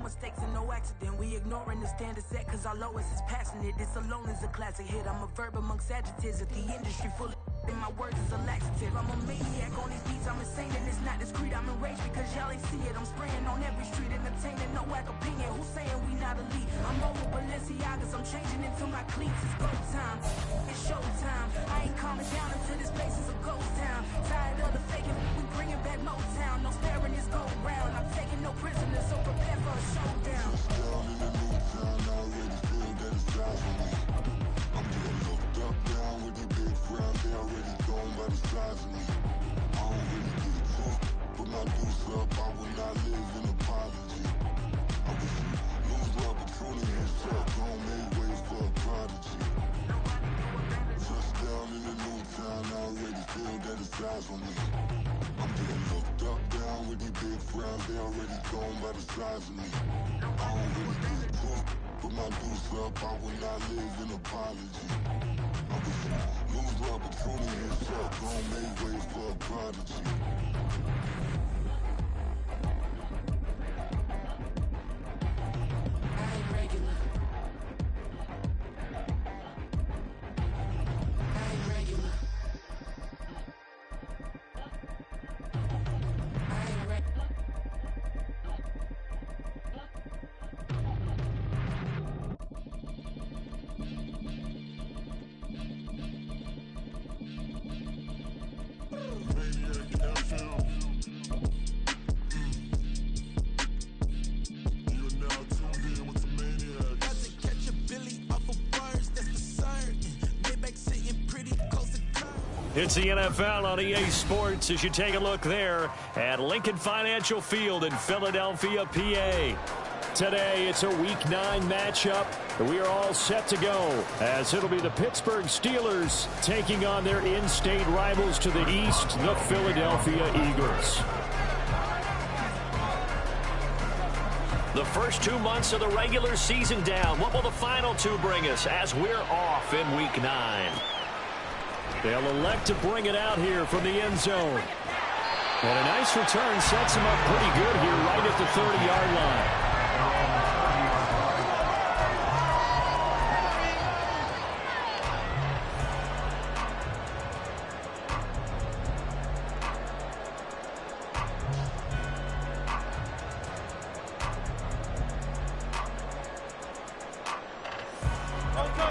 mistakes and no accident. We ignoring the standard set cause our lowest is passionate. This alone is a classic hit. I'm a verb amongst adjectives. If the industry full of and my words is a laxative. I'm a maniac on these beats, I'm insane and it's not discreet. I'm enraged because y'all ain't see it. I'm spraying on every street, entertaining, no whack opinion. Who's saying we not elite? I'm over Balenciagas, I'm changing into my cleats. It's go time, it's show time. I ain't calming down until this place is a ghost town. Tired of the faking, we bringing back Motown. No sparing this go round. I'm taking no prisoners, so prepare for a showdown. Down in the new town, I already feel that it's time for me. I'm getting looked up, down with the big frown. They already gone by the size of me. I don't really get it tough. Put my deuce up, I will not live in apology. I wish you lose the opportunity and shut. Don't make way for a prodigy. Touchdown in the new town, I already feel that it's time for me. I'm getting looked up, down with the big frown. They already gone by the size of me. I don't really get it tough. Put my deuce up, I will not live in apology. I wish you lose the opportunity and shut. Don't make way for a prodigy. It's the NFL on EA Sports as you take a look there at Lincoln Financial Field in Philadelphia, PA. Today, it's a Week 9 matchup. We are all set to go as it'll be the Pittsburgh Steelers taking on their in-state rivals to the east, the Philadelphia Eagles. The first 2 months of the regular season down. What will the final 2 bring us as we're off in Week 9? They'll elect to bring it out here from the end zone. And a nice return sets him up pretty good here right at the 30-yard line.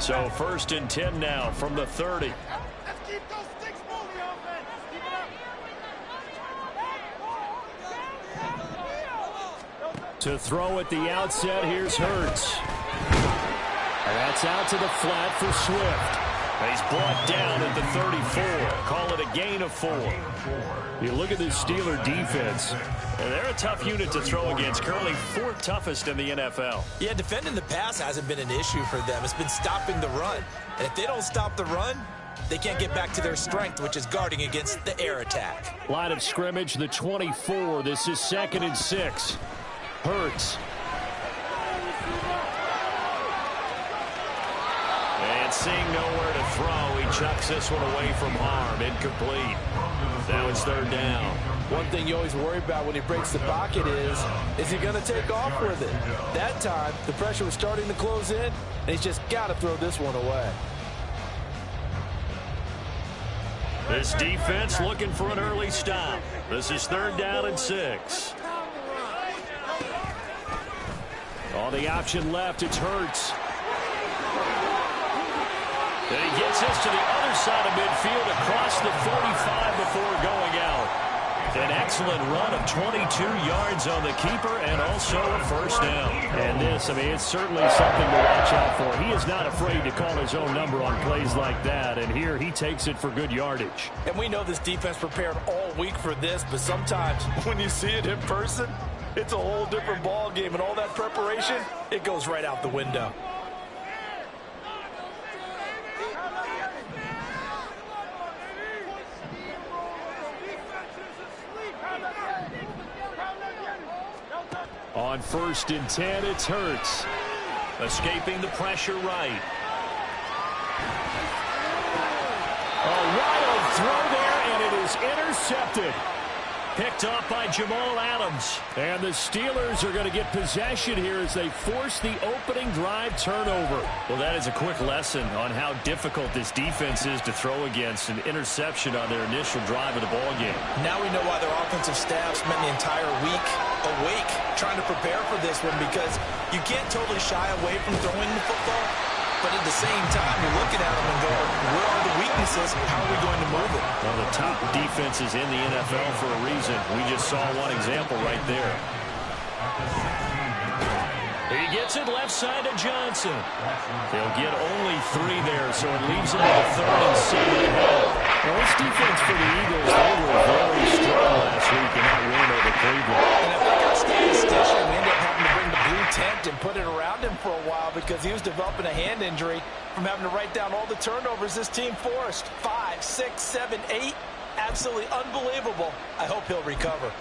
So 1st and 10 now from the 30. To throw at the outset, here's Hurts. That's out to the flat for Swift. He's brought down at the 34. Call it a gain of 4. You look at this Steeler defense, and they're a tough unit to throw against. Currently 4th toughest in the NFL. Yeah, defending the pass hasn't been an issue for them. It's been stopping the run. And if they don't stop the run, they can't get back to their strength, which is guarding against the air attack. Line of scrimmage, the 24. This is 2nd and 6. Hurts. And seeing nowhere to throw, he chucks this one away from harm. Incomplete. Now it's 3rd down. One thing you always worry about when he breaks the pocket is he going to take off with it? That time, the pressure was starting to close in, and he's just got to throw this one away. This defense looking for an early stop. This is 3rd down and 6. All the option left, it's Hurts. And he gets this to the other side of midfield across the 45 before going out. An excellent run of 22 yards on the keeper and also a 1st down. And this, I mean, it's certainly something to watch out for. He is not afraid to call his own number on plays like that. And here he takes it for good yardage. And we know this defense prepared all week for this, but sometimes when you see it in person, it's a whole different ball game, and all that preparation, it goes right out the window. On 1st and 10, it's Hurts. Escaping the pressure right. A wild throw there, and it is intercepted. Picked off by Jamal Adams. And the Steelers are going to get possession here as they force the opening drive turnover. Well, that is a quick lesson on how difficult this defense is to throw against. An interception on their initial drive of the ballgame. Now we know why their offensive staff spent the entire week awake trying to prepare for this one, because you can't totally shy away from throwing the football. But at the same time, you're looking at them and going, where are the weaknesses? How are we going to move it? One of the top defenses in the NFL for a reason. We just saw one example right there. He gets it left side to Johnson. They'll get only 3 there, so it leaves them with a 3rd and 7 ahead. Well, this defense for the Eagles, they were very strong last week in that win over Cleveland. And if they got a statistician, we ended up having to bring the blue tent and put it around him for a while because he was developing a hand injury from having to write down all the turnovers this team forced. 5, 6, 7, 8. Absolutely unbelievable. I hope he'll recover.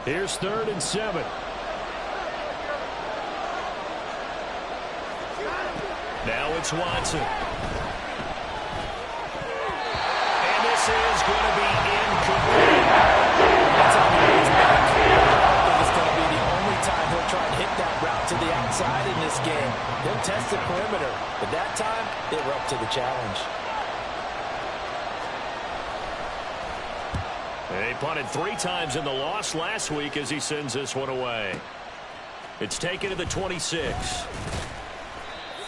Here's 3rd and 7. Now it's Watson. And this is going to be incomplete. That's how he gets back. I don't think it's going to be the only time he'll try and hit that route to the outside in this game. He'll test the perimeter, but that time they were up to the challenge. He punted 3 times in the loss last week as he sends this one away. It's taken to the 26.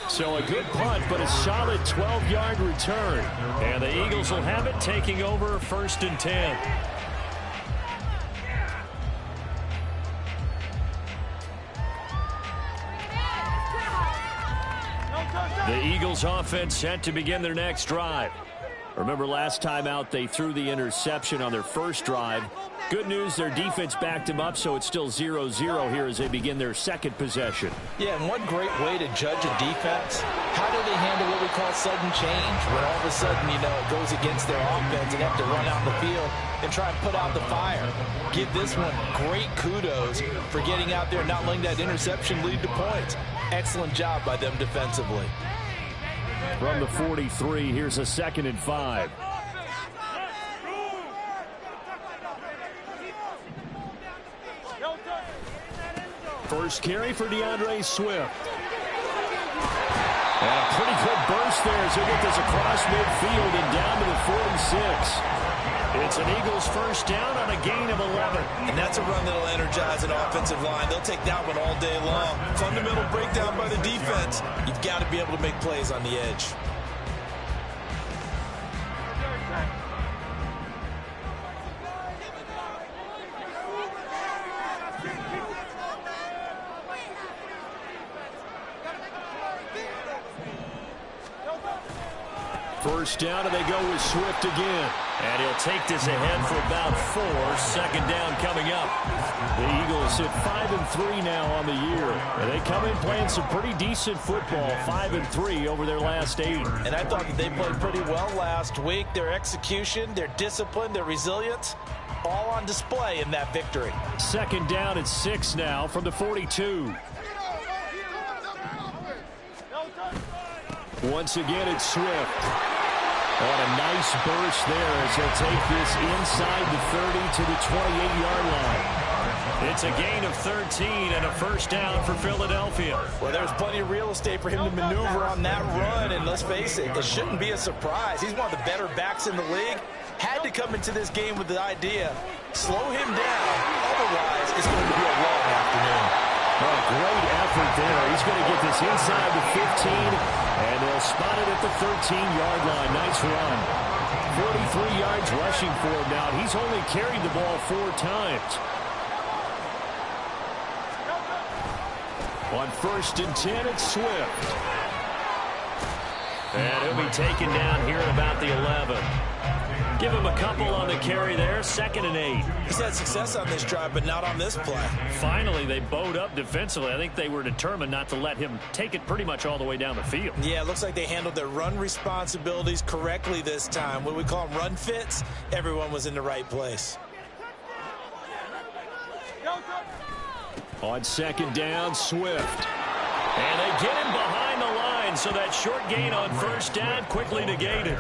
So a good punt, but a solid 12-yard return. And the Eagles will have it, taking over 1st and 10. The Eagles offense set to begin their next drive. Remember last time out they threw the interception on their first drive. Good news, their defense backed them up, so it's still 0-0 here as they begin their second possession. Yeah, and one great way to judge a defense, how do they handle what we call sudden change? When all of a sudden, you know, it goes against their offense and they have to run out the field and try and put out the fire. Give this one great kudos for getting out there and not letting that interception lead to points. Excellent job by them defensively. From the 43, here's a 2nd and 5. First carry for DeAndre Swift. And a pretty good burst there as they get this across midfield and down to the 46. It's an Eagles first down on a gain of 11. And that's a run that'll energize an offensive line. They'll take that one all day long. Fundamental breakdown by the defense. You've got to be able to make plays on the edge. First down, and they go with Swift again. And he'll take this ahead for about 4. 2nd down coming up. The Eagles sit 5-3 now on the year. And they come in playing some pretty decent football, 5-3 over their last 8. And I thought that they played pretty well last week. Their execution, their discipline, their resilience, all on display in that victory. 2nd down and 6 now from the 42. Once again, it's Swift. On a nice burst there as he'll take this inside the 30 to the 28-yard line. It's a gain of 13 and a first down for Philadelphia. Well, there's plenty of real estate for him to maneuver on that run, and let's face it, it shouldn't be a surprise. He's one of the better backs in the league. Had to come into this game with the idea, slow him down, otherwise it's going to be a long afternoon. Oh, great effort there. He's going to get this inside the 15, and they'll spot it at the 13-yard line. Nice run. 43 yards rushing for him now. He's only carried the ball 4 times. On 1st and 10, it's Swift. And he'll be taken down here at about the 11. Give him a couple on the carry there, 2nd and 8. He's had success on this drive, but not on this play. Finally, they bowed up defensively. I think they were determined not to let him take it pretty much all the way down the field. Yeah, it looks like they handled their run responsibilities correctly this time. What we call them run fits, everyone was in the right place. On 2nd down, Swift. And they get him behind the line, so that short gain on 1st down quickly negated.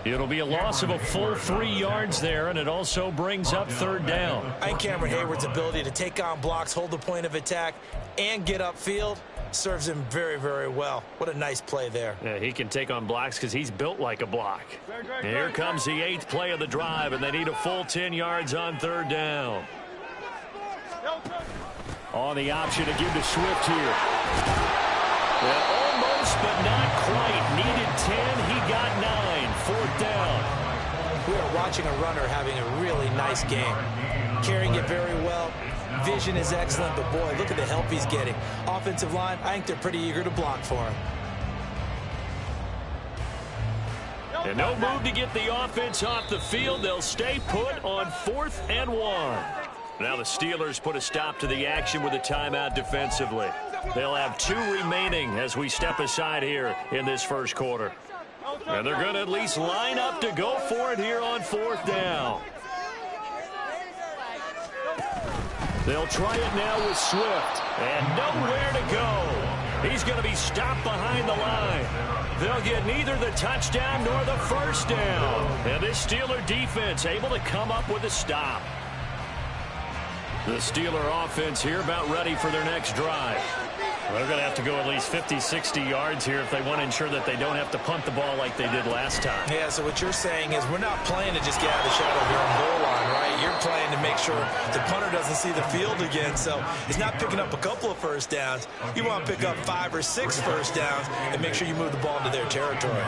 It'll be a loss of a full 3 yards there, and it also brings up 3rd down. I think Cameron Hayward's ability to take on blocks, hold the point of attack, and get upfield serves him very, very well. What a nice play there. Yeah, he can take on blocks because he's built like a block. And here comes the 8th play of the drive, and they need a full 10 yards on 3rd down. On the option to give to Swift here. Well, almost, but not quite. Needed 10. He got 9. 4th down. We are watching a runner having a really nice game. Carrying it very well. Vision is excellent, but boy, look at the help he's getting. Offensive line, I think they're pretty eager to block for him. And no move to get the offense off the field. They'll stay put on 4th and 1. Now the Steelers put a stop to the action with a timeout defensively. They'll have 2 remaining as we step aside here in this first quarter. And they're going to at least line up to go for it here on 4th down. They'll try it now with Swift. And nowhere to go. He's going to be stopped behind the line. They'll get neither the touchdown nor the 1st down. And this Steeler defense able to come up with a stop. The Steeler offense here about ready for their next drive. Well, they're going to have to go at least 50, 60 yards here if they want to ensure that they don't have to punt the ball like they did last time. Yeah, so what you're saying is we're not playing to just get out of the shadow of your own goal line, right? You're playing to make sure the punter doesn't see the field again. So it's not picking up a couple of 1st downs. You want to pick up 5 or 6 1st downs and make sure you move the ball into their territory.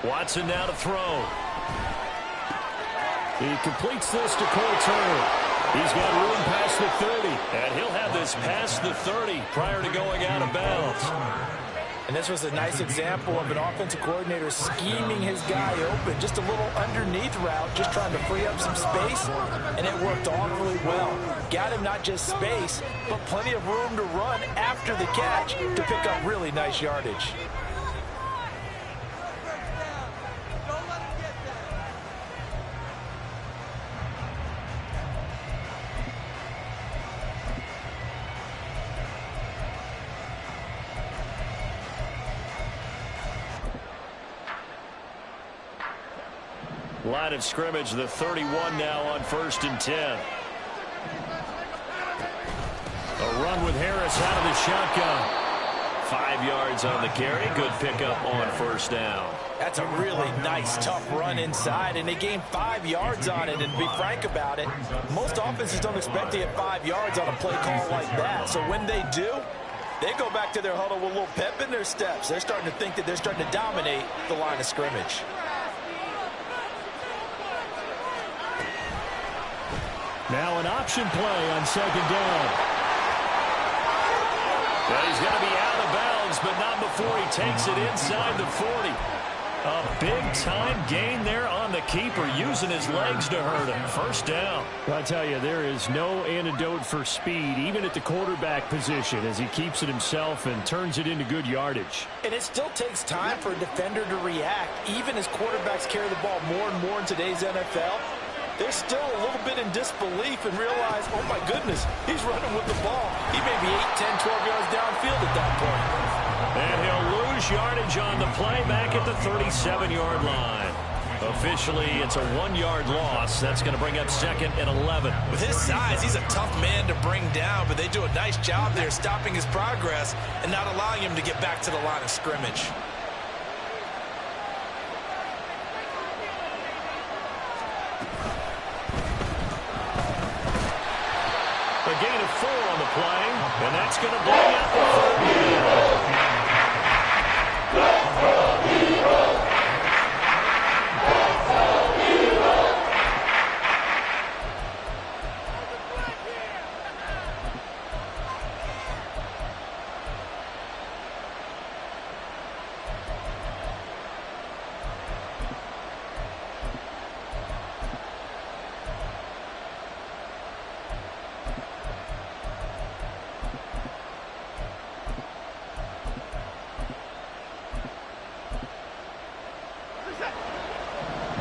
Watson now to throw. He completes this to Cole Turner. He's got room past the 30, and he'll have this past the 30 prior to going out of bounds. And this was a nice example of an offensive coordinator scheming his guy open. Just a little underneath route, just trying to free up some space, and it worked awfully well. Got him not just space, but plenty of room to run after the catch to pick up really nice yardage. Line of scrimmage, the 31 now on 1st and 10. A run with Harris out of the shotgun. 5 yards on the carry. Good pickup on 1st down. That's a really nice, tough run inside, and they gained 5 yards on it. And to be frank about it, most offenses don't expect to get 5 yards on a play call like that. So when they do, they go back to their huddle with a little pep in their steps. They're starting to think that they're starting to dominate the line of scrimmage. Now an option play on 2nd down. Well, he's going to be out of bounds, but not before he takes it inside the 40. A big-time gain there on the keeper, using his legs to hurt him. 1st down. I tell you, there is no antidote for speed, even at the quarterback position, as he keeps it himself and turns it into good yardage. And it still takes time for a defender to react, even as quarterbacks carry the ball more and more in today's NFL. They're still a little bit in disbelief and realize, oh, my goodness, he's running with the ball. He may be 8, 10, 12 yards downfield at that point. And he'll lose yardage on the play back at the 37-yard line. Officially, it's a 1-yard loss. That's going to bring up 2nd and 11. With his size, he's a tough man to bring down, but they do a nice job there stopping his progress and not allowing him to get back to the line of scrimmage. A gain of 4 on the play, and that's going to bring up the 3rd down.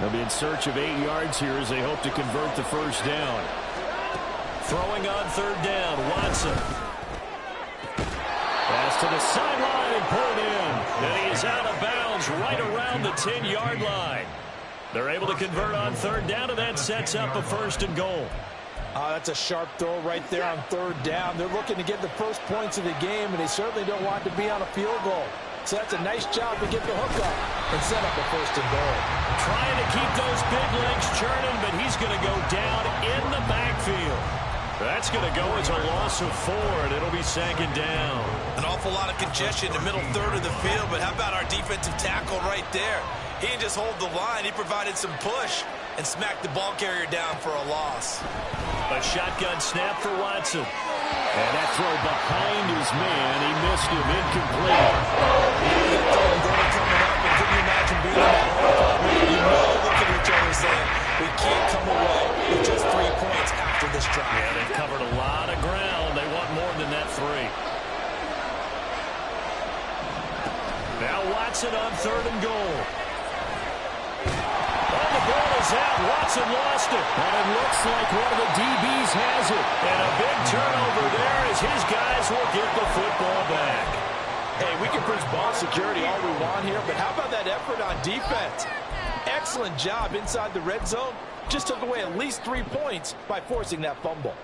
They'll be in search of 8 yards here as they hope to convert the first down. Throwing on third down, Watson. Pass to the sideline and pulled in. And he is out of bounds right around the 10-yard line. They're able to convert on third down, and that sets up a first and goal. That's a sharp throw right there on third down. They're looking to get the first points of the game, and they certainly don't want to be on a field goal. So that's a nice job to get the hook up and set up a first and goal. Trying to keep those big legs churning, but he's going to go down in the backfield. That's going to go as a loss of 4, and it'll be second down. An awful lot of congestion in the middle third of the field, but how about our defensive tackle right there? He didn't just hold the line. He provided some push and smacked the ball carrier down for a loss. A shotgun snap for Watson. And that throw behind his man. He missed him. Incomplete. Coming up, and can you imagine being in that hole? You know, look at each other saying, we can't come away with just 3 points after this drive. Yeah, they've covered a lot of ground. They want more than that 3. Now Watson on third and goal. The ball is out. Watson lost it. And it looks like one of the DBs has it. And a big turnover there as his guys will get the football back. Hey, we can preach ball security all we want here, but how about that effort on defense? Excellent job inside the red zone. Just took away at least 3 points by forcing that fumble.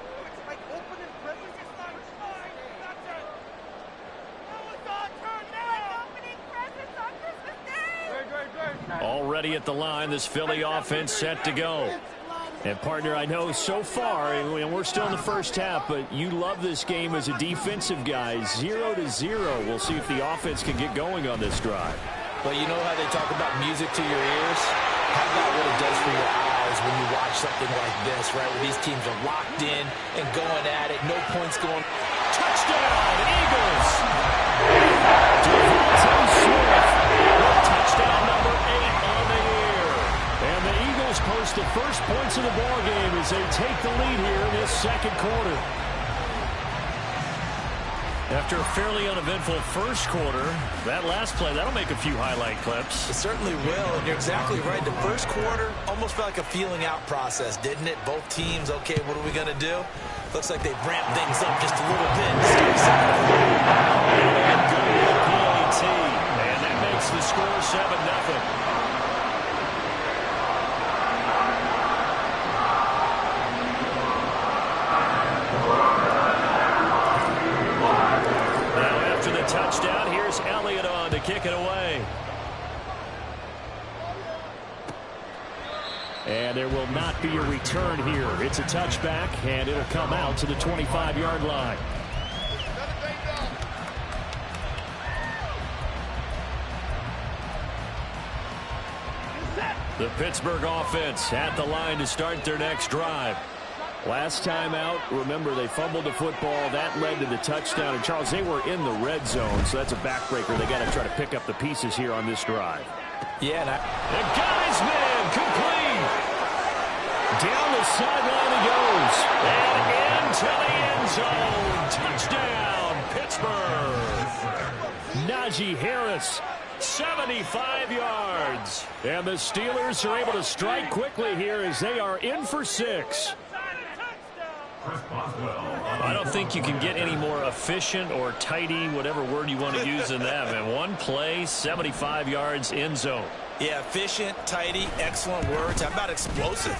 Already at the line, this Philly offense set to go. And, partner, I know so far, and we're still in the first half, but you love this game as a defensive guy. 0-0. We'll see if the offense can get going on this drive. But you know how they talk about music to your ears? How about what it does for your eyes when you watch something like this, right, where these teams are locked in and going at it, no points going. Touchdown, Eagles! DeVonta Smith, touchdown number 8 on the year. And the Eagles post the first points of the ball game as they take the lead here in this second quarter. After a fairly uneventful first quarter, that last play, that'll make a few highlight clips. It certainly will, and you're exactly right. The first quarter almost felt like a feeling out process, didn't it? Both teams, okay, what are we going to do? Looks like they've ramped things up just a little bit. And good PAT, and that makes the score 7-0. Touchdown. Here's Elliott on to kick it away. And there will not be a return here. It's a touchback, and it'll come out to the 25-yard line. The Pittsburgh offense at the line to start their next drive. Last time out, remember, they fumbled the football. That led to the touchdown. And, Charles, they were in the red zone, so that's a backbreaker. They got to try to pick up the pieces here on this drive. Yeah, the guy's man, complete. Down the sideline he goes. And into the end zone. Touchdown, Pittsburgh. Najee Harris, 75 yards. And the Steelers are able to strike quickly here as they are in for 6. I don't think you can get any more efficient or tidy, whatever word you want to use than that, man. One play, 75 yards, end zone. Yeah, efficient, tidy, excellent words. How about explosive?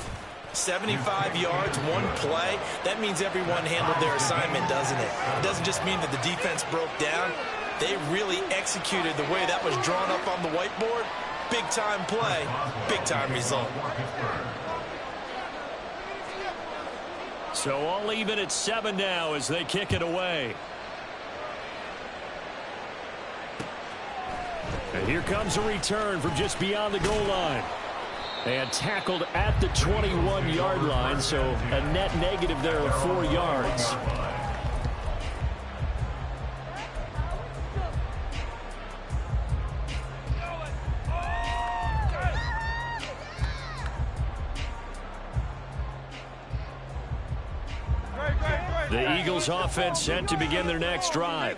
75 yards, one play. That means everyone handled their assignment, doesn't it? It doesn't just mean that the defense broke down. They really executed the way that was drawn up on the whiteboard. Big-time play, big-time result. So all even at 7 now as they kick it away. And here comes a return from just beyond the goal line. And tackled at the 21-yard line, so a net negative there of 4 yards. The Eagles offense set to begin their next drive.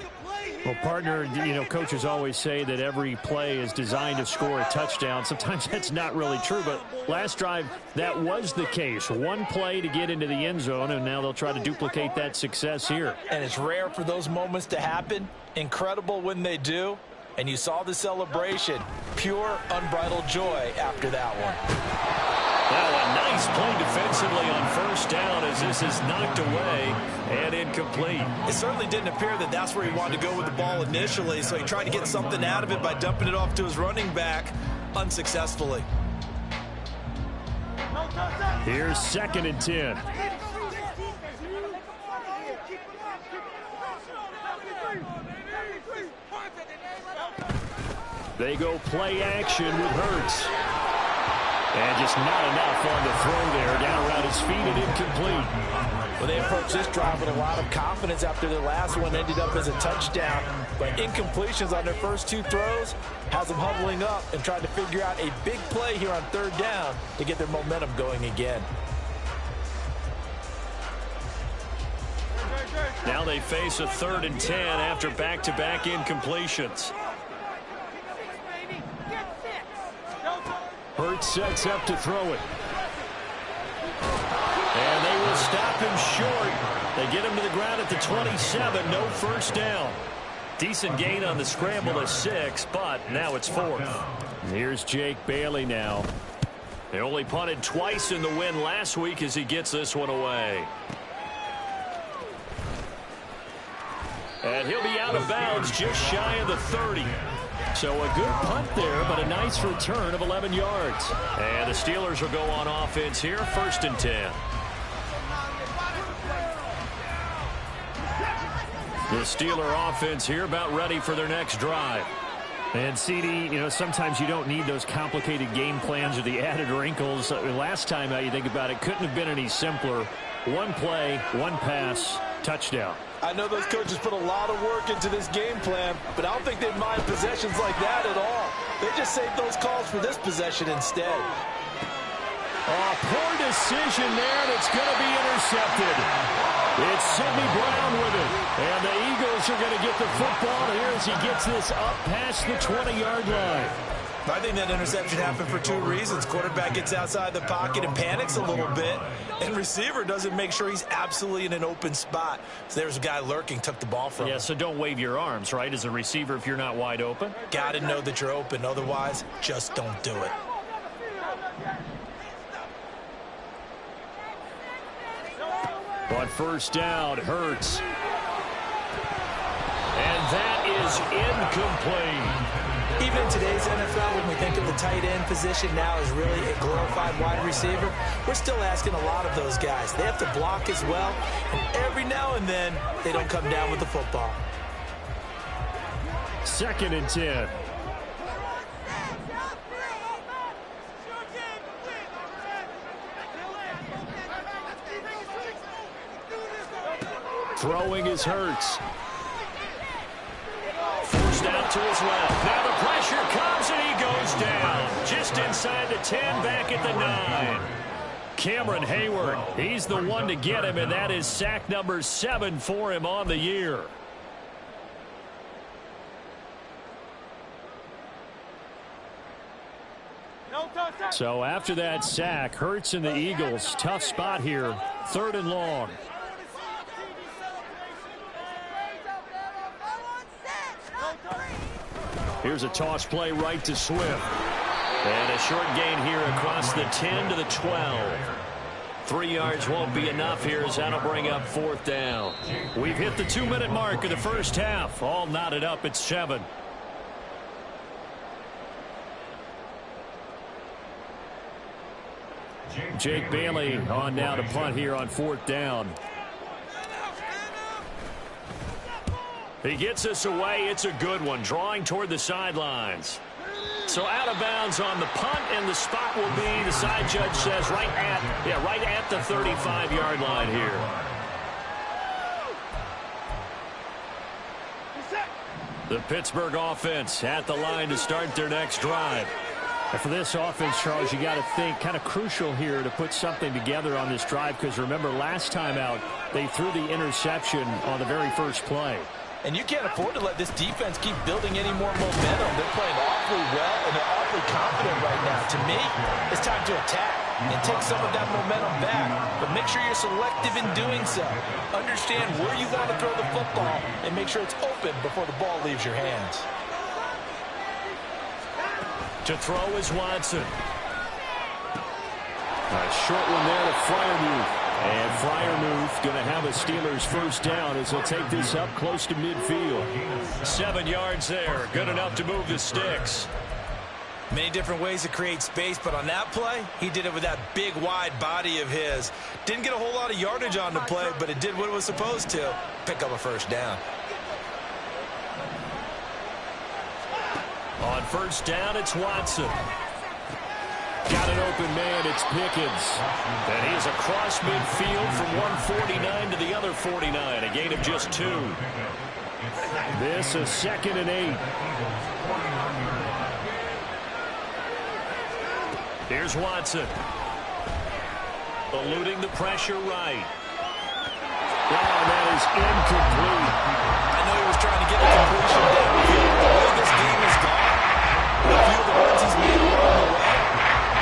Well, partner, coaches always say that every play is designed to score a touchdown. Sometimes that's not really true, but last drive, that was the case. One play to get into the end zone, and now they'll try to duplicate that success here. And it's rare for those moments to happen. Incredible when they do. And you saw the celebration. Pure, unbridled joy after that one. Now a nice play defensively on first down as this is knocked away and incomplete. It certainly didn't appear that that's where he wanted to go with the ball initially, so he tried to get something out of it by dumping it off to his running back unsuccessfully. Here's 2nd and 10. They go play action with Hurts. And just not enough on the throw there. Down around his feet and incomplete. Well, they approached this drive with a lot of confidence after their last one ended up as a touchdown. But incompletions on their first 2 throws has them huddling up and trying to figure out a big play here on 3rd down to get their momentum going again. Now they face a 3rd and 10 after back-to-back incompletions. Hurts sets up to throw it. And they will stop him short. They get him to the ground at the 27. No first down. Decent gain on the scramble of 6, but now it's 4th. Here's Jake Bailey now. They only punted twice in the win last week as he gets this one away. And he'll be out of bounds just shy of the 30. So a good punt there, but a nice return of 11 yards. And the Steelers will go on offense here, 1st and 10. The Steeler offense here about ready for their next drive. And CD, sometimes you don't need those complicated game plans or the added wrinkles. Last time out, you think about it, couldn't have been any simpler. One play, one pass, touchdown. I know those coaches put a lot of work into this game plan, but I don't think they mind possessions like that at all. They just saved those calls for this possession instead. Oh, poor decision there, and it's going to be intercepted. It's Sidney Brown with it, and the Eagles are going to get the football here as he gets this up past the 20-yard line. I think that interception happened for 2 reasons. Quarterback gets outside the pocket and panics a little bit, and receiver doesn't make sure he's absolutely in an open spot. So there's a guy lurking, took the ball from him. Yeah, so don't wave your arms, right, as a receiver if you're not wide open. Got to know that you're open. Otherwise, just don't do it. On first down, Hurts. And that is incomplete. Even in today's NFL, when we think of the tight end position now as really a glorified wide receiver, we're still asking a lot of those guys. They have to block as well, and every now and then, they don't come down with the football. 2nd and 10. Throwing is Hurts. Forced out to his left. Now the pressure comes and he goes down. Just inside the 10, back at the 9. Cameron Hayward, he's the one to get him, and that is sack number 7 for him on the year. So after that sack, Hurts and the Eagles, tough spot here, 3rd and long. Here's a toss play right to Swift. And a short gain here across the 10 to the 12. 3 yards won't be enough here as that'll bring up 4th down. We've hit the 2-minute mark of the first half. All knotted up at 7. Jake Bailey on now to punt here on 4th down. He gets us away. It's a good one. Drawing toward the sidelines. So out of bounds on the punt, and the spot will be, the side judge says, right at the 35-yard line here. The Pittsburgh offense at the line to start their next drive. And for this offense, Charles, you got to think kind of crucial here to put something together on this drive, because remember last time out, they threw the interception on the very first play. And you can't afford to let this defense keep building any more momentum. They're playing awfully well, and they're awfully confident right now. To me, it's time to attack and take some of that momentum back. But make sure you're selective in doing so. Understand where you want to throw the football and make sure it's open before the ball leaves your hands. To throw is Watson. A short one there to Freiermuth. And Freiermuth going to have a Steelers first down as he'll take this up close to midfield. 7 yards there. Good enough to move the sticks. Many different ways to create space, but on that play, he did it with that big, wide body of his. Didn't get a whole lot of yardage on the play, but it did what it was supposed to. Pick up a first down. On first down, it's Watson. Got an open man, it's Pickens. And he's across midfield from 149 to the other 49, a gain of just 2. This is 2nd and 8. Here's Watson. Eluding the pressure right. Oh, that is incomplete. I know he was trying to get the completion downfield. The way this game has gone, the few of the runs he's made along the way,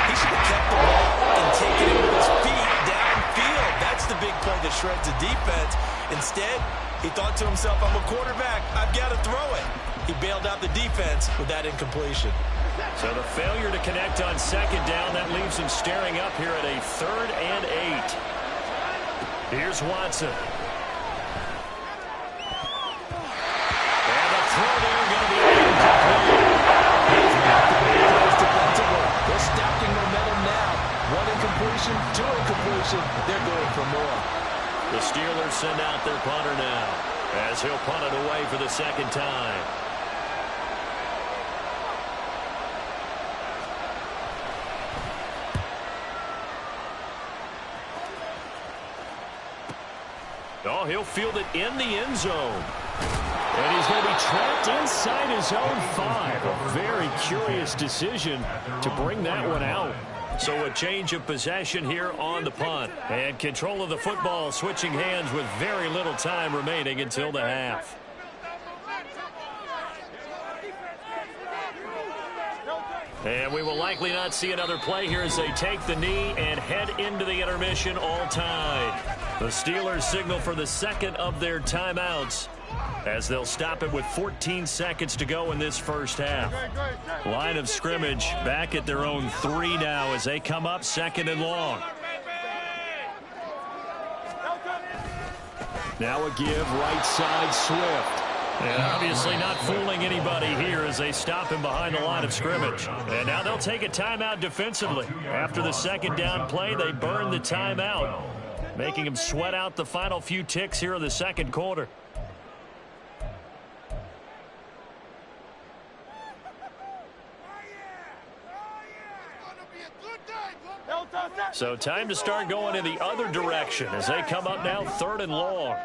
he should have kept the ball and taken it with his feet downfield. That's the big play that shreds the defense. Instead, he thought to himself, I'm a quarterback. I've got to throw it. He bailed out the defense with that incompletion. So the failure to connect on 2nd down, that leaves him staring up here at a 3rd and 8. Here's Watson. And the throw there going to be incomplete. They're stacking momentum now. 1 incompletion, 2 incompletion. They're going for more. The Steelers send out their punter now as he'll punt it away for the 2nd time. Oh, he'll field it in the end zone. And he's going to be trapped inside his own 5. A very curious decision to bring that one out. So a change of possession here on the punt. And control of the football switching hands with very little time remaining until the half. And we will likely not see another play here as they take the knee and head into the intermission all tied. The Steelers signal for the 2nd of their timeouts as they'll stop it with 14 seconds to go in this first half. Line of scrimmage back at their own 3 now as they come up 2nd and long. Now a give right side Swift. And obviously not fooling anybody here as they stop him behind the line of scrimmage. And now they'll take a timeout defensively. After the 2nd down play, they burn the timeout, making him sweat out the final few ticks here in the 2nd quarter. So time to start going in the other direction as they come up now 3rd and long.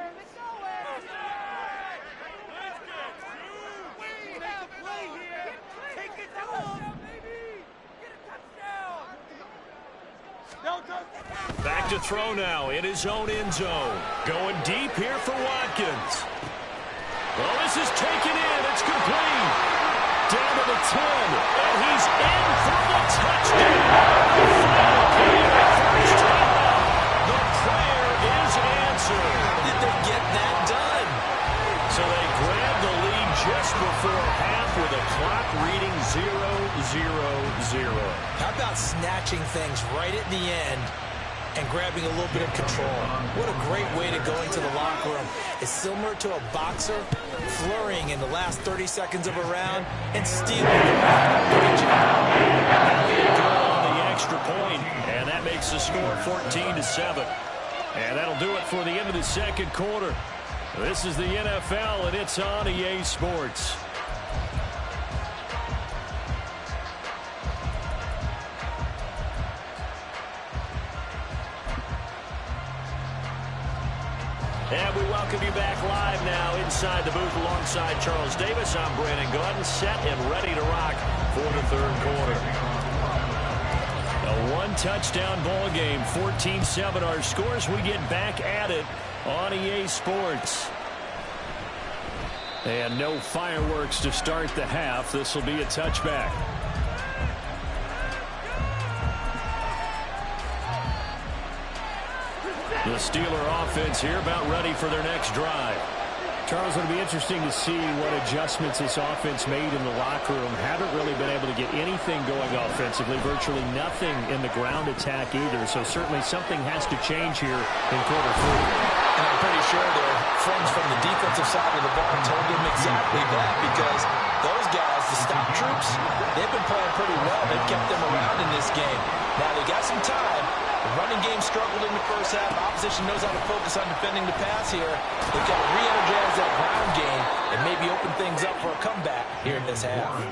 Back to throw now in his own end zone. Going deep here for Watkins. Well, this is taken in. It's complete. Down to the 10. And he's in for the touchdown. The final play of the first time. The prayer is answered. Did they get that done? So they grab the lead just before half with a clock reading 0-0-0. How about snatching things right at the end and grabbing a little bit of control? What a great way to go into the locker room. It's similar to a boxer flurrying in the last 30 seconds of a round and stealing the round. Great job. On the extra point, and that makes the score 14-7. And that'll do it for the end of the 2nd quarter. This is the NFL, and it's on EA Sports. And we welcome you back live now inside the booth alongside Charles Davis. I'm Brandon Gordon, set and ready to rock for the 3rd quarter. A 1-touchdown ball game, 14-7 our scores. We get back at it on EA Sports. And no fireworks to start the half. This will be a touchback. The Steeler offense here about ready for their next drive. Charles, it'll be interesting to see what adjustments this offense made in the locker room. Haven't really been able to get anything going offensively, virtually nothing in the ground attack either. So certainly something has to change here in quarter 3. And I'm pretty sure their friends from the defensive side of the ball told them exactly that, because those guys, the stop troops, they've been playing pretty well. They've kept them around in this game. Now they got some time. The running game struggled in the first half. Opposition knows how to focus on defending the pass here. They've got to re-energize that ground game and maybe open things up for a comeback here in this half.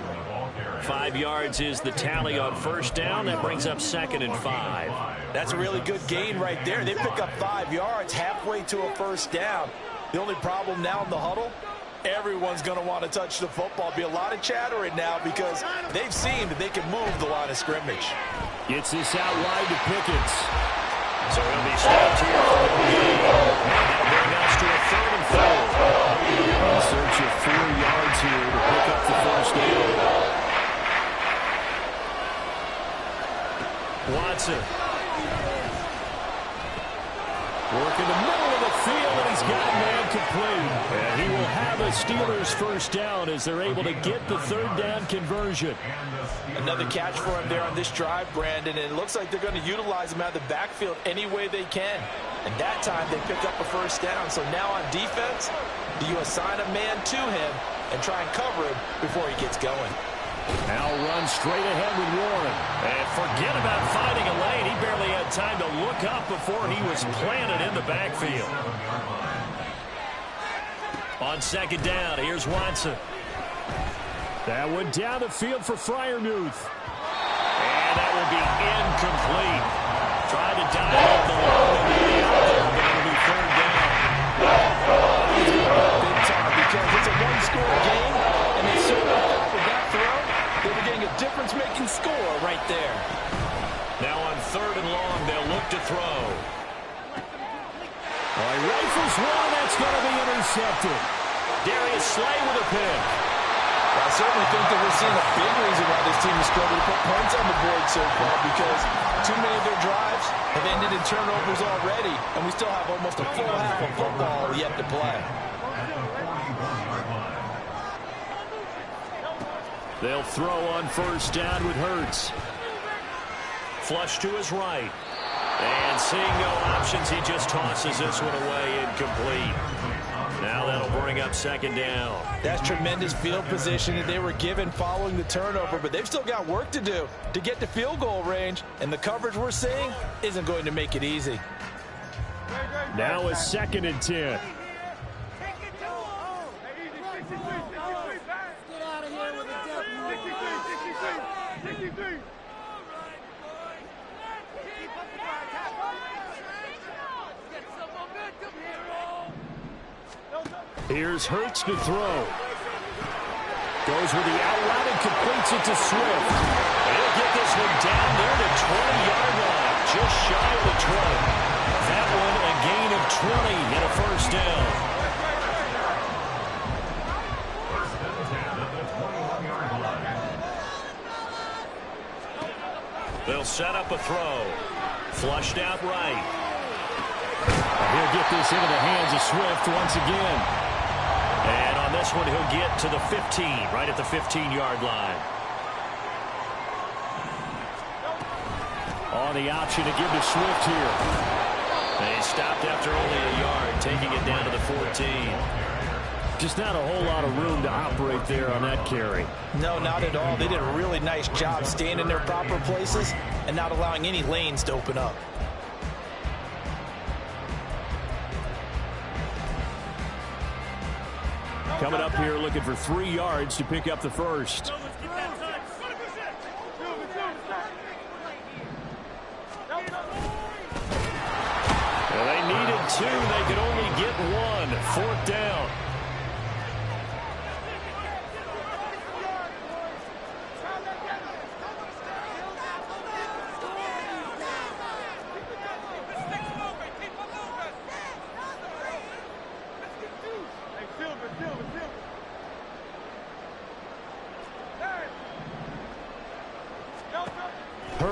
5 yards is the tally on first down. That brings up 2nd and 5. That's a really good gain right there. They pick up 5 yards halfway to a first down. The only problem now in the huddle, everyone's going to want to touch the football. Be a lot of chattering now because they've seen that they can move the line of scrimmage. Gets this out wide to Pickens. So he'll be stopped here for no gain. That'll bring us to a 3rd and 4. In search of 4 yards here to pick up the first down. Watson. Working the middle of the field, and he's got a man complete. And he will have a Steelers first down as they're able to get the 3rd down conversion. Another catch for him there on this drive, Brandon, and it looks like they're going to utilize him out of the backfield any way they can. And that time they pick up a first down. So now on defense, do you assign a man to him and try and cover him before he gets going? Now run straight ahead with Warren. And forget about finding a lane. He barely had time to look up before he was planted in the backfield. On 2nd down, here's Watson. That one down the field for Freiermuth. And that will be incomplete. Tried to dive up the long and the out, but it'll be 3rd down. Big time, because it's a one-score game, and they certainly thought with that throw, they were getting a difference-making score right there. Now on 3rd and long, they'll look to throw. Well, he rifles one, that's going to be intercepted. Darius Slay with a pick. I certainly think that we're seeing a big reason why this team is struggling to put points on the board so far, because too many of their drives have ended in turnovers already, and we still have almost a full half of football yet to play. They'll throw on first down with Hurts. Flush to his right. And seeing no options, he just tosses this one away, incomplete. Now that'll bring up 2nd down. That's tremendous field position that they were given following the turnover, but they've still got work to do to get to field goal range, and the coverage we're seeing isn't going to make it easy. Now a 2nd and 10. Here's Hurts to throw. Goes with the out route and completes it to Swift. He'll get this one down near the 20-yard line, just shy of the 20. That one a gain of 20 and a first down. They'll set up a throw. Flushed out right. He'll get this into the hands of Swift once again. And on this one, he'll get to the 15, right at the 15-yard line. On the option to give to Swift here. And he stopped after only a yard, taking it down to the 14. Just not a whole lot of room to operate there on that carry. No, not at all. They did a really nice job staying in their proper places and not allowing any lanes to open up. Coming up here looking for 3 yards to pick up the first. Well, they needed 2. They could only get 1. 4th down.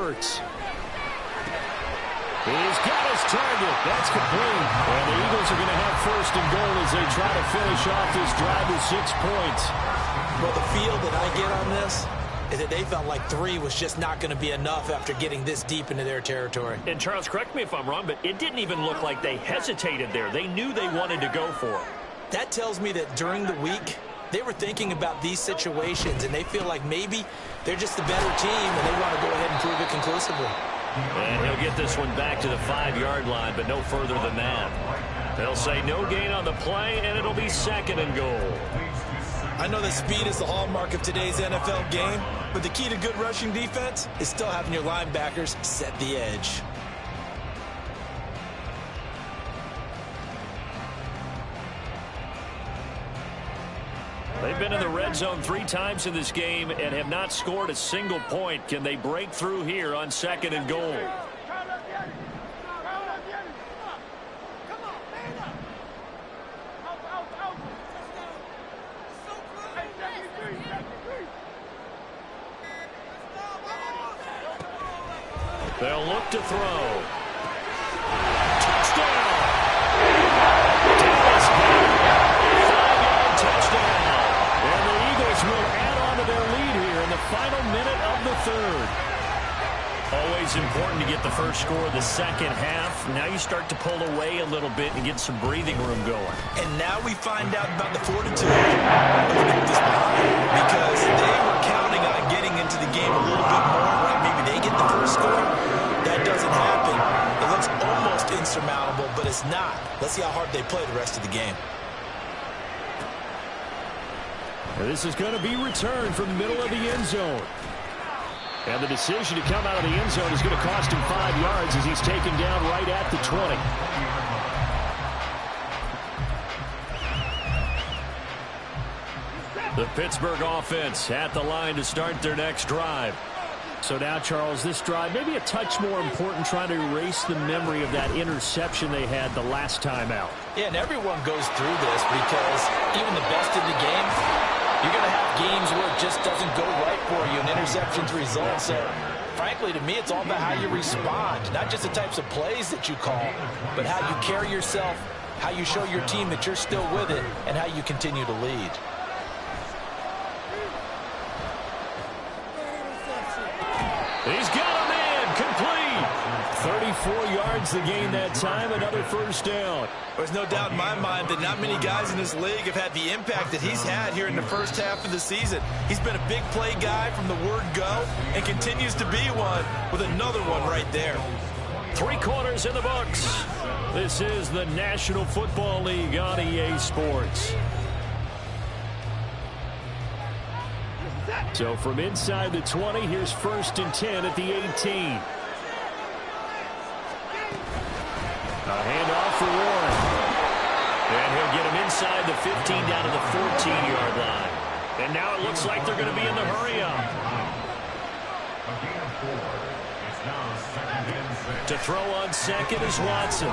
Hurts. He's got his target. That's complete. And the Eagles are going to have first and goal as they try to finish off this drive with 6 points. Well, the feel that I get on this is that they felt like 3 was just not going to be enough after getting this deep into their territory. And Charles, correct me if I'm wrong, but it didn't even look like they hesitated there. They knew they wanted to go for it. That tells me that during the week, they were thinking about these situations, and they feel like maybe they're just the better team, and they want to go ahead and prove it conclusively. And he'll get this one back to the 5-yard line, but no further than that. They'll say no gain on the play, and it'll be 2nd and goal. I know that speed is the hallmark of today's NFL game, but the key to good rushing defense is still having your linebackers set the edge. They've been in the red zone 3 times in this game and have not scored a single point. Can they break through here on 2nd and goal? They'll look to throw. Touchdown! Dallas Goedert, 5-yard touchdown. And the Eagles will add on to their lead here in the final minute of the 3rd. Always important to get the first score of the second half. Now you start to pull away a little bit and get some breathing room going. And now we find out about the fortitude of the group that's behind, because they were counting on getting into the game a little bit more, right? Maybe they get the first score. That doesn't happen. It looks almost insurmountable, but it's not. Let's see how hard they play the rest of the game. And this is going to be returned from the middle of the end zone. And the decision to come out of the end zone is going to cost him 5 yards as he's taken down right at the 20. The Pittsburgh offense at the line to start their next drive. So now, Charles, this drive maybe a touch more important, trying to erase the memory of that interception they had the last time out. Yeah, and everyone goes through this because even the best in the game, you're going to have games where it just doesn't go right for you and interceptions result. So, frankly, to me, it's all about how you respond, not just the types of plays that you call, but how you carry yourself, how you show your team that you're still with it, and how you continue to lead. He's got a man, complete. 34 yards to gain that time, another first down. There's no doubt in my mind that not many guys in this league have had the impact that he's had here in the first half of the season. He's been a big play guy from the word go and continues to be one with another one right there. 3 quarters in the books. This is the National Football League on EA Sports. So from inside the 20, here's 1st and 10 at the 18. A handoff for Warren. And he'll get him inside the 15 down to the 14-yard line. And now it looks like they're going to be in the hurry-up. To throw on 2nd is Watson.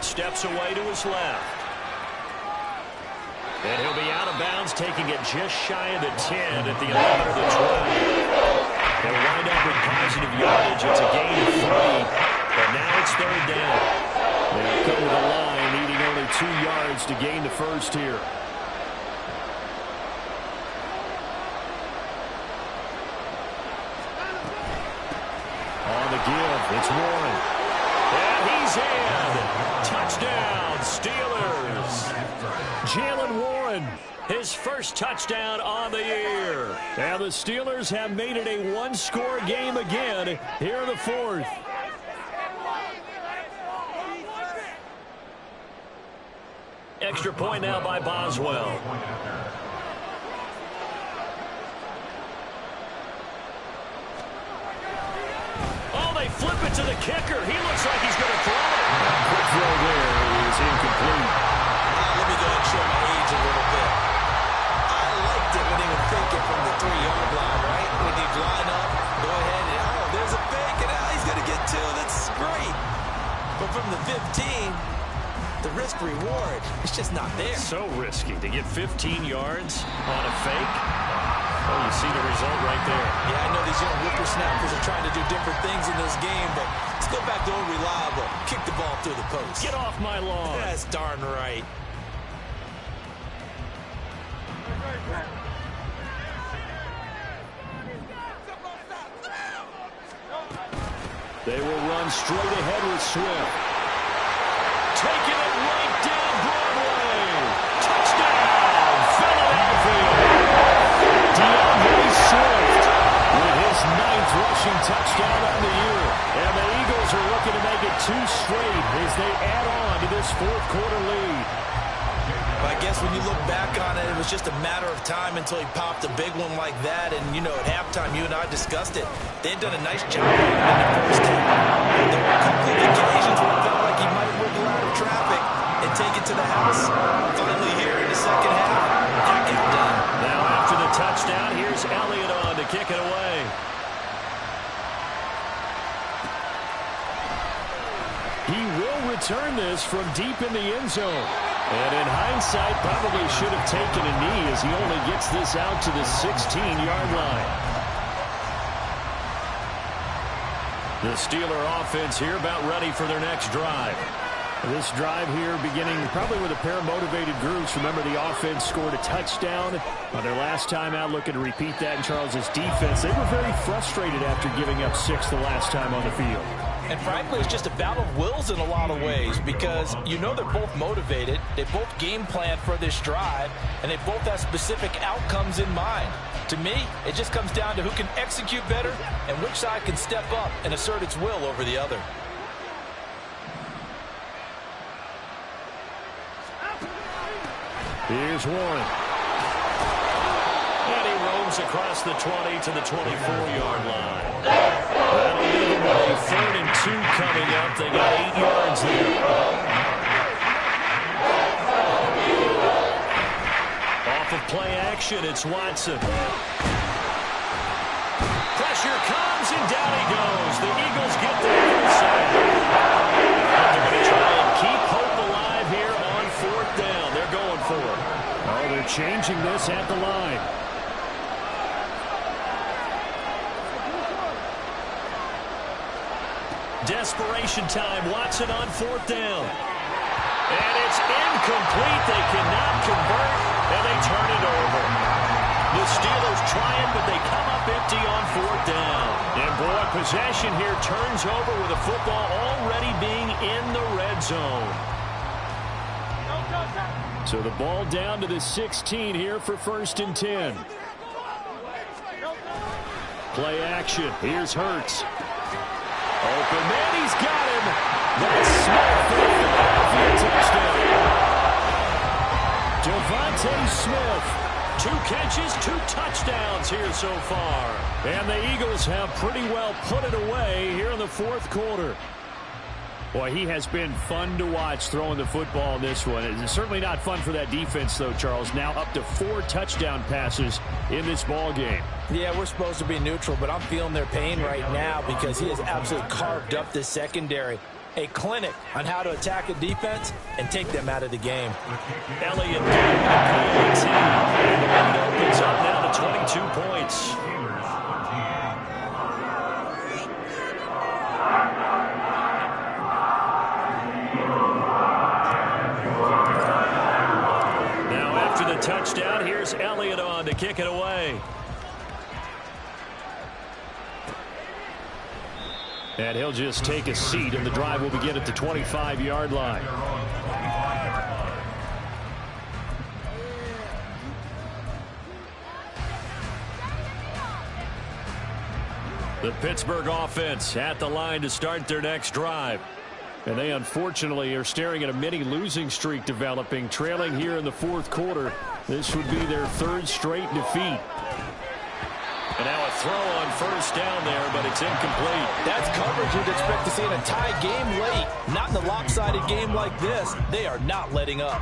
Steps away to his left. And he'll be out of bounds, taking it just shy of the 10 at the 11 of the 12. They'll wind up with positive yardage. It's a gain of 3. But now it's 3rd down. They'll come to the line, needing only 2 yards to gain the first here. On the give, it's Warren. And he's in. Touchdown, Steelers. Jaylen Warren, his first touchdown on the year. And the Steelers have made it a 1-score game again here in the 4th. Extra point now by Boswell. Oh, they flip it to the kicker. He looks like he's going to throw it. Quick throw there is incomplete. Let me go and show my age a little bit. I liked it when he would fake it from the 3-yard line, right? When he'd line up, go ahead and, oh, there's a fake, and he's going to get 2. That's great. But from the 15, the risk-reward, it's just not there. So risky to get 15 yards on a fake. Well, you see the result right there. Yeah, I know these young whippersnappers are trying to do different things in this game, but let's go back to old reliable. Kick the ball through the post. Get off my lawn. That's darn right. They will run straight ahead with Swift. Taking it right down Broadway. Touchdown, Philadelphia. DeAndre Swift with his 9th rushing touchdown on the year. And the Eagles are looking to make it 2 straight as they add on to this 4th quarter lead. I guess when you look back on it, it was just a matter of time until he popped a big one like that. And, you know, at halftime, you and I discussed it. They had done a nice job in the first half. There were a couple of occasions where it felt like he might wiggle out of traffic and take it to the house. Finally here in the second half, that got done. Now after the touchdown, here's Elliott on to kick it away. He will return this from deep in the end zone. And in hindsight, probably should have taken a knee as he only gets this out to the 16-yard line. The Steeler offense here about ready for their next drive. This drive here beginning probably with a pair of motivated groups. Remember, the offense scored a touchdown on their last time out, looking to repeat that in Charles's defense. They were very frustrated after giving up 6 the last time on the field. And frankly, it's just a battle of wills in a lot of ways because you know they're both motivated, they both game plan for this drive, and they both have specific outcomes in mind. To me, it just comes down to who can execute better and which side can step up and assert its will over the other. Here's Warren. And he roams across the 20 to the 24-yard line. That'll leave them with a 3rd and 2 coming up. They got 8 yards there. Off of play action, it's Watson. Pressure comes, and down he goes. The Eagles get there inside. They're going to try and keep hope alive here on 4th down. They're going for it. Oh, they're changing this at the line. Desperation time. Watson on 4th down. And it's incomplete. They cannot convert, and they turn it over. The Steelers try it, but they come up empty on 4th down. And boy, possession here turns over with the football already being in the red zone. So the ball down to the 16 here for 1st and 10. Play action. Here's Hurts. Open man, he's got him. That's Smith for the Philadelphia touchdown. Devontae Smith, 2 catches, 2 touchdowns here so far. And the Eagles have pretty well put it away here in the 4th quarter. Boy, he has been fun to watch throwing the football in this one. It's certainly not fun for that defense, though, Charles. Now up to 4 touchdown passes in this ball game. Yeah, we're supposed to be neutral, but I'm feeling their pain right now because he has absolutely carved up this secondary. A clinic on how to attack a defense and take them out of the game. Elliott down the PAT. And the lead opens up now to 22 points. Now after the touchdown, here's Elliott on to kick it away. And he'll just take a seat, and the drive will begin at the 25-yard line. The Pittsburgh offense at the line to start their next drive. And they unfortunately are staring at a mini losing streak developing, trailing here in the 4th quarter. This would be their 3rd straight defeat. And now a throw on 1st down there, but it's incomplete. That's coverage you'd expect to see in a tie game late. Not in a lopsided game like this. They are not letting up.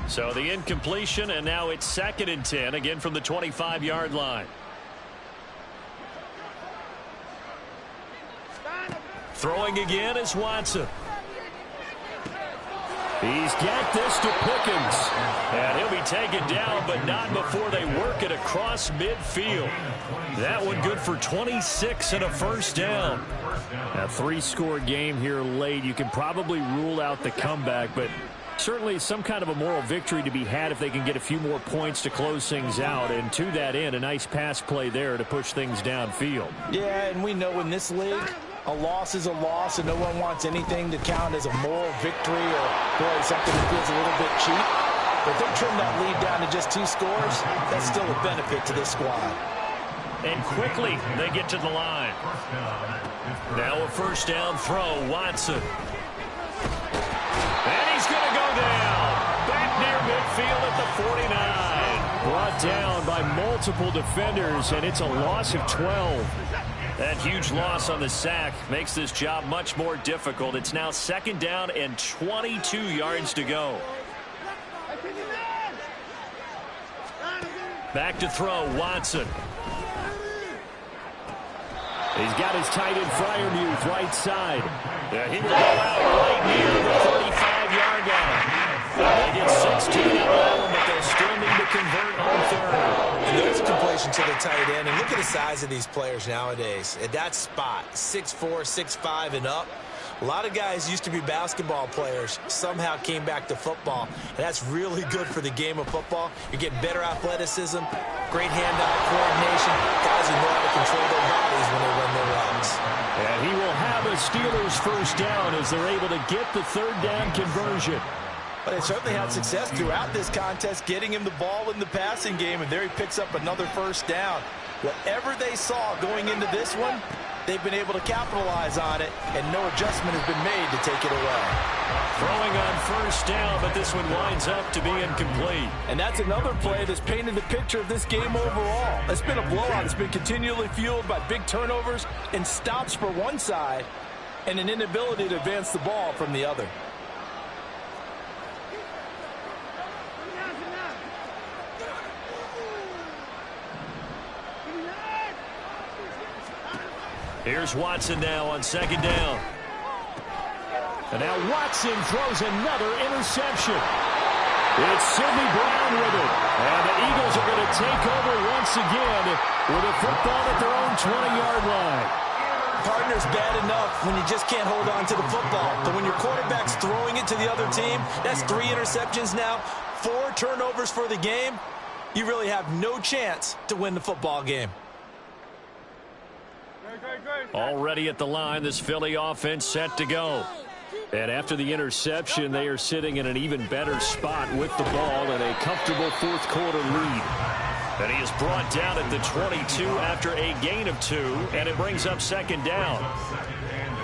So the incompletion, and now it's 2nd and 10, again from the 25-yard line. Throwing again is Watson. He's got this to Pickens. And he'll be taken down, but not before they work it across midfield. That one good for 26 and a first down. A 3-score game here late. You can probably rule out the comeback, but certainly some kind of a moral victory to be had if they can get a few more points to close things out. And to that end, a nice pass play there to push things downfield. Yeah, and we know in this league, a loss is a loss, and no one wants anything to count as a moral victory or really something that feels a little bit cheap. But if they trim that lead down to just 2 scores, that's still a benefit to this squad. And quickly, they get to the line. Now a first down throw, Watson. And he's going to go down. Back near midfield at the 49. Brought down by multiple defenders, and it's a loss of 12. That huge loss on the sack makes this job much more difficult. It's now second down and 22 yards to go. Back to throw, Watson. He's got his tight end Freiermuth right side. Yeah, he will go out right near the 35-yard line. They get 16 out of that one, but they'll still need to convert on third. And there's completion to the tight end. And look at the size of these players nowadays. At that spot, 6'4", 6'5", and up. A lot of guys used to be basketball players, somehow came back to football, and that's really good for the game of football. You're getting better athleticism, great hand-eye coordination, guys who know how to control their bodies when they run their routes. And he will have a Steelers first down as they're able to get the third down conversion. But they certainly had success throughout this contest, getting him the ball in the passing game, and there he picks up another first down. Whatever they saw going into this one, they've been able to capitalize on it, and no adjustment has been made to take it away. Throwing on first down, but this one winds up to be incomplete. And that's another play that's painted the picture of this game overall. It's been a blowout. It's been continually fueled by big turnovers and stops for one side and an inability to advance the ball from the other. Here's Watson now on second down. And now Watson throws another interception. It's Sidney Brown with it. And the Eagles are going to take over once again with a football at their own 20-yard line. Partner's bad enough when you just can't hold on to the football. But when your quarterback's throwing it to the other team, that's 3 interceptions now, 4 turnovers for the game. You really have no chance to win the football game. Already at the line, this Philly offense set to go. And after the interception, they are sitting in an even better spot with the ball and a comfortable fourth-quarter lead. And he is brought down at the 22 after a gain of 2, and it brings up second down.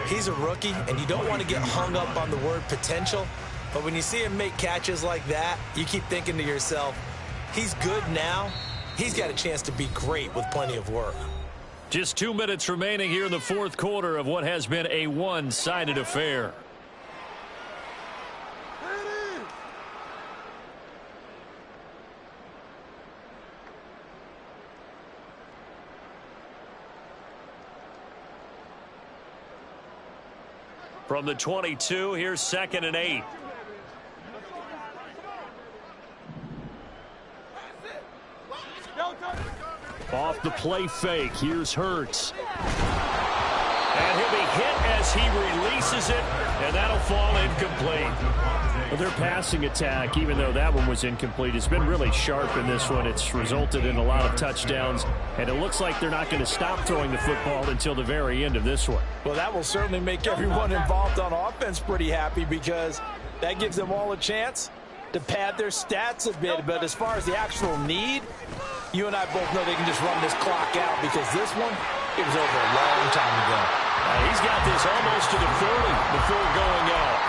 He's a rookie, and you don't want to get hung up on the word potential. But when you see him make catches like that, you keep thinking to yourself, he's good now. He's got a chance to be great with plenty of work. Just 2 minutes remaining here in the fourth quarter of what has been a one-sided affair. From the 22, here's second and 8. Off the play fake, here's Hurts. And he'll be hit as he releases it, and that'll fall incomplete. Well, their passing attack, even though that one was incomplete, has been really sharp in this one. It's resulted in a lot of touchdowns, and it looks like they're not going to stop throwing the football until the very end of this one. Well, that will certainly make everyone involved on offense pretty happy because that gives them all a chance to pad their stats a bit. But as far as the actual need, you and I both know they can just run this clock out because this one, it was over a long time ago. He's got this almost to the 40 before going out.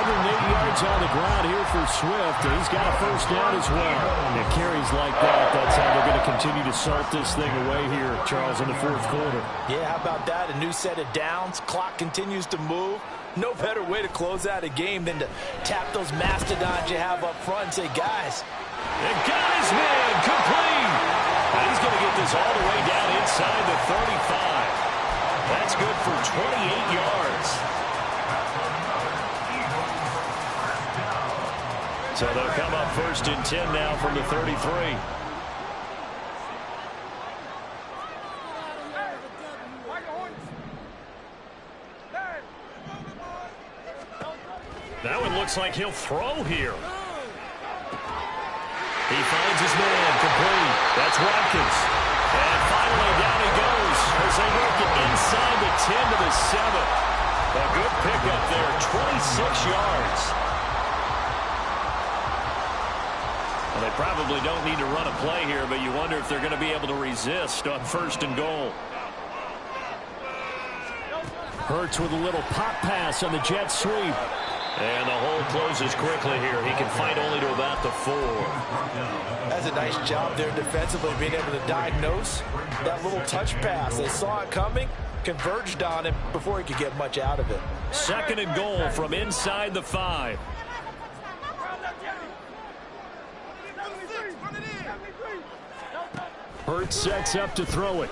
180 yards on the ground here for Swift, and he's got a first down as well. And carries like that, that's how they're going to continue to salt this thing away here, Charles, in the fourth quarter. Yeah, how about that? A new set of downs. Clock continues to move. No better way to close out a game than to tap those mastodons you have up front and say, guys. And got his man complete. And he's going to get this all the way down inside the 35. That's good for 28 yards. So they'll come up 1st and 10 now from the 33. That one looks like he'll throw here. He finds his man complete. That's Watkins. And finally down he goes as they work it inside the 10 to the 7. A good pickup there, 26 yards. Well, they probably don't need to run a play here, but you wonder if they're going to be able to resist on 1st and goal. Hurts with a little pop pass on the jet sweep. And the hole closes quickly here. He can fight only to about the 4. That's a nice job there defensively, being able to diagnose that little touch pass. They saw it coming, converged on him before he could get much out of it. 2nd and goal from inside the 5. Hurts sets up to throw it.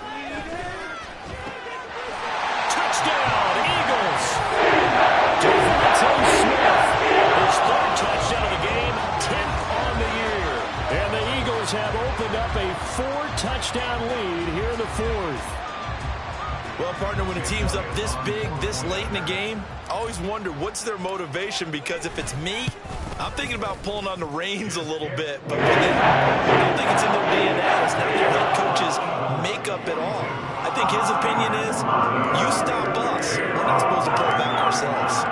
Touchdown, Eagles! Devontae Smith, his 3rd touchdown of the game, 10th on the year. And the Eagles have opened up a 4-touchdown lead here in the 4th. Well, partner, when a team's up this big, this late in the game, I always wonder what's their motivation, because if it's me, I'm thinking about pulling on the reins a little bit. But for them, I don't think it's in their DNA. It's not their head coach's makeup at all. I think his opinion is, you stop us. We're not supposed to pull back ourselves.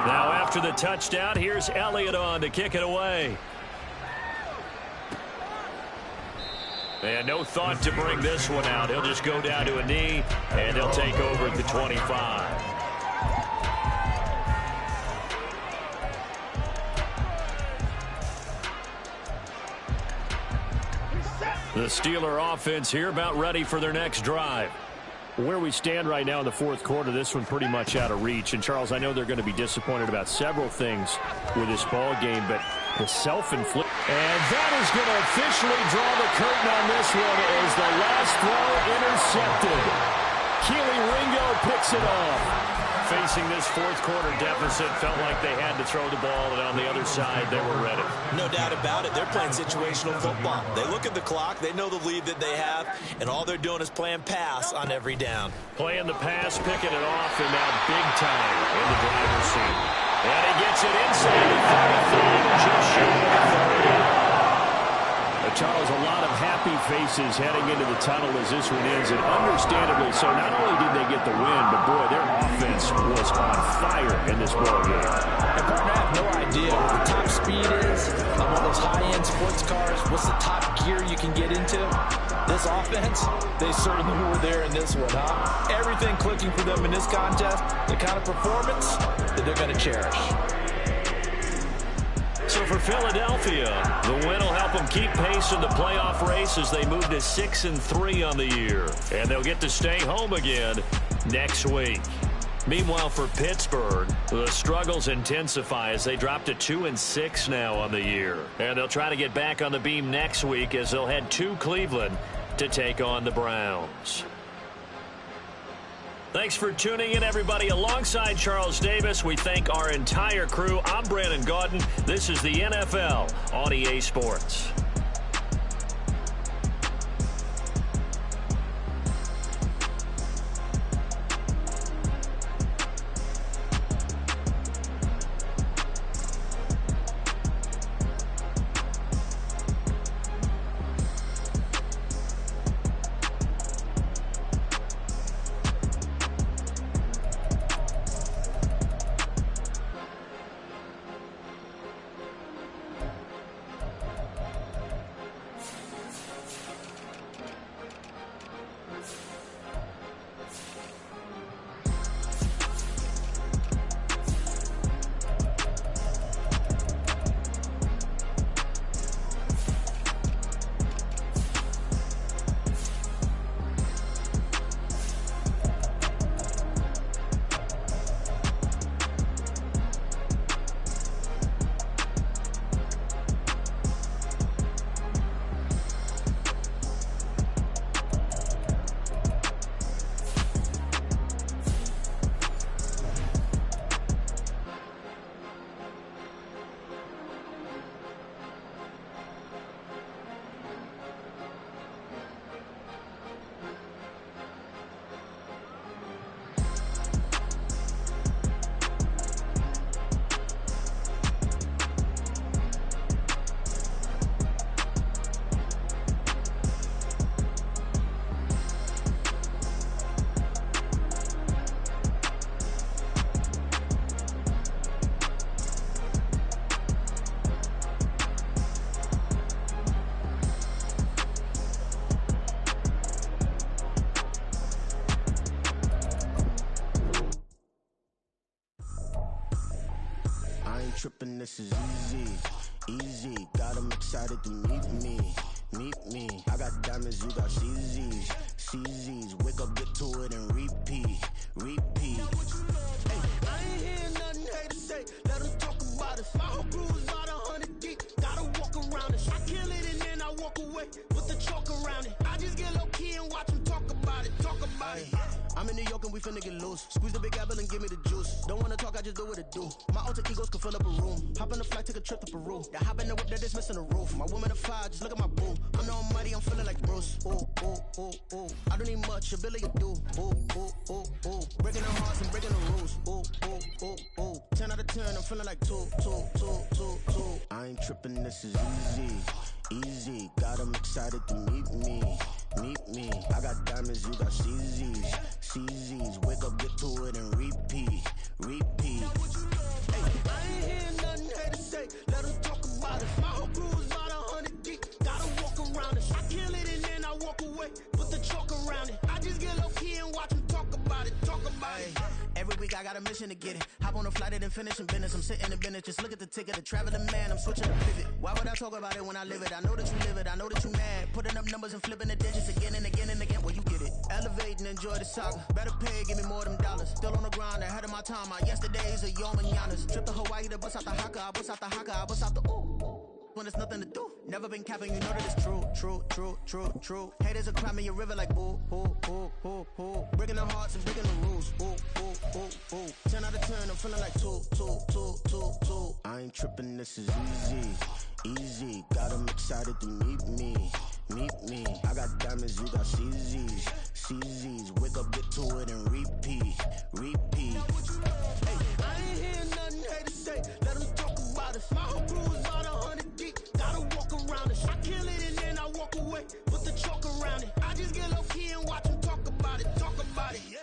Now after the touchdown, here's Elliott on to kick it away. And no thought to bring this one out. He'll just go down to a knee, and they'll take over at the 25. The Steeler offense here about ready for their next drive. Where we stand right now in the 4th quarter, this one pretty much out of reach. And, Charles, I know they're going to be disappointed about several things with this ball game, but the self-inflict. And that is going to officially draw the curtain on this one as the last throw intercepted. Keely Ringo picks it off. Facing this 4th quarter deficit, felt like they had to throw the ball, and on the other side, they were ready. No doubt about it. They're playing situational football. They look at the clock, they know the lead that they have, and all they're doing is playing pass on every down. Playing the pass, picking it off, and now big time in the driver's seat. And he gets it inside the 35, just short of 30. Charles, a lot of happy faces heading into the tunnel as this one ends, and understandably so. Not only did they get the win, but boy, their offense was on fire in this ball game. And partner, I have no idea what the top speed is on one of those high-end sports cars. What's the top gear you can get into? This offense, they certainly were there in this one, huh? Everything clicking for them in this contest, the kind of performance that they're going to cherish. So for Philadelphia, the win will help them keep pace in the playoff race as they move to 6-3 on the year. And they'll get to stay home again next week. Meanwhile, for Pittsburgh, the struggles intensify as they drop to 2-6 now on the year. And they'll try to get back on the beam next week as they'll head to Cleveland to take on the Browns. Thanks for tuning in, everybody. Alongside Charles Davis, we thank our entire crew. I'm Brandon Gaudin. This is the NFL on EA Sports. I ain't tripping, this is easy, easy. Got them excited to meet me. I got diamonds, you got CZs. Wake up, get to it, and repeat. Hey, I ain't hearing nothing hate to say. Let them talk about us. My whole crew is about 100 deep. Gotta walk around it. I kill it and then I walk away with the chalk around it. I just get low key and watch them talk about it. I'm in New York and we finna get loose. Squeeze the big apple and give me the juice. Don't wanna talk, I just do what it do. My alter egos can fill up a room. Hop on the flight, take a trip to Peru. The hop in the whip that is missing the roof. My woman a fire, just look at my boo. I'm no money, I'm feeling like Bruce. Ooh. I don't need much, ability to do. Ooh. Breaking the hearts and breaking the rules. Ooh. 10 out of 10, I'm feeling like 2. I ain't tripping, this is easy. Got them excited to meet me. I got diamonds, you got CZs. Wake up, get to it, and repeat. Hey, I ain't hearing nothing hate to say. Let them talk about us. My whole crew is about 100 deep. Gotta walk around it. I kill it and then I walk away with the chalk around it. I just get low key and watch them talk about it. Every week I got a mission to get it. Hop on a flight and then finish in business. I'm sitting in business, just look at the ticket. A traveling man, I'm switching the pivot. Why would I talk about it when I live it? I know that you live it, I know that you mad. Putting up numbers and flipping the digits again and again. Well, you get it. Elevate and enjoy the saga. Better pay, give me more than dollars. Still on the grind, ahead of my time. My yesterdays are your mananas. Trip to Hawaii to bust out the haka. I bust out the ooh. When there's nothing to do. Never been capping, you know that it's true. Haters are climbing your river like ooh. Breaking the hearts and breaking the rules. Ooh. 10 out of 10, I'm feeling like 2. I ain't tripping, this is easy. Got them excited to meet me. I got diamonds, you got CZs. Wake up, get to it, and repeat. Hey, I ain't hearing nothing hate to say. Let them talk about us. My whole crew is about 100 deep. Gotta walk around it. I kill it and then I walk away with the chalk around it. I just get low key and watch them talk about it. Yeah.